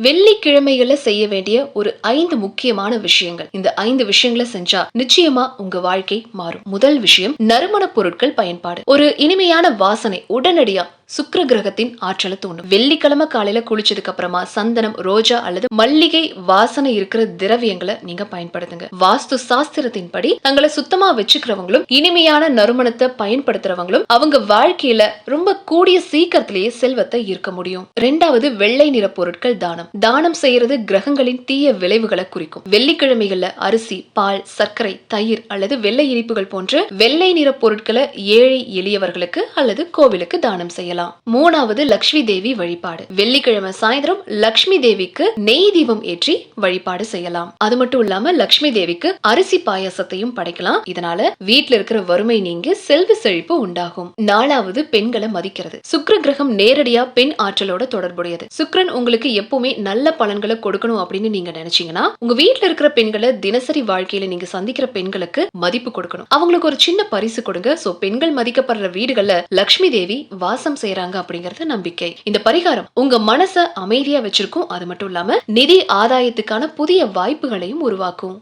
வெள்ளிக்கிழமைகள்ல செய்ய வேண்டிய ஒரு 5 முக்கியமான விஷயங்கள். இந்த 5 விஷயங்கள செஞ்சா நிச்சயமா உங்க வாழ்க்கை மாறும். முதல் விஷயம், நறுமணப் பொருட்கள் பயன்பாடு. ஒரு இனிமையான வாசனை உடனடியா சுக்கிர கிரகத்தின் ஆற்றல தூண்டும். வெள்ளிக்கிழமை காலையில குளிச்சதுக்கு அப்புறமா சந்தனம், ரோஜா அல்லது மல்லிகை வாசனை இருக்கிற திரவியங்களை நீங்க பயன்படுத்துங்க. வாஸ்து சாஸ்திரத்தின்படி தங்களை சுத்தமா வச்சுக்கிறவங்களும் இனிமையான நறுமணத்தை பயன்படுத்துறவங்களும் அவங்க வாழ்க்கையில ரொம்ப கூடிய சீக்கிரத்திலேயே செல்வத்தை ஈர்க்க முடியும். 2வது, வெள்ளை நிற பொருட்கள் தானம். தானம் செய்யறது கிரகங்களின் தீய விளைவுகளை குறிக்கும். வெள்ளிக்கிழமைகள்ல அரிசி, பால், சர்க்கரை, தயிர் அல்லது வெள்ளை இனிப்புகள் போன்ற வெள்ளை நிற பொருட்களை ஏழை எளியவர்களுக்கு அல்லது கோவிலுக்கு தானம் செய்யலாம். 3வது, லட்சுமி தேவி வழிபாடு. வெள்ளிக்கிழமை சாயந்தரம் லட்சுமி தேவிக்கு நெய் தீபம் ஏற்றி வழிபாடு செய்யலாம். அது மட்டும் இல்லாம லட்சுமி தேவிக்கு அரிசி பாயாசத்தையும் படைக்கலாம். இதனால வீட்டுல இருக்கிற வறுமை நீங்கி செல்வ செழிப்பு உண்டாகும். 4வது, பெண்களை மதிக்கிறது. சுக்கிர கிரகம் நேரடியா பெண் ஆற்றலோட தொடர்புடையது. சுக்கிரன் உங்களுக்கு எப்பவுமே நல்ல பலன்களை கொடுக்கணும் அப்படின்னு நீங்க நினைச்சீங்கன்னா உங்க வீட்டுல இருக்கிற பெண்களை தினசரி வாழ்க்கையில நீங்க சந்திக்கிற பெண்களுக்கு மதிப்பு கொடுக்கணும். அவங்களுக்கு ஒரு சின்ன பரிசு கொடுங்க. சோ பெண்கள் மதிக்கப்படுற வீடுகள்ல லட்சுமி தேவி வாசம் செய்யறாங்க அப்படிங்கறது நம்பிக்கை. இந்த பரிகாரம் உங்க மனச அமைதியா வச்சிருக்கும். அது மட்டும் இல்லாம நிதி ஆதாயத்துக்கான புதிய வாய்ப்புகளையும் உருவாக்கும்.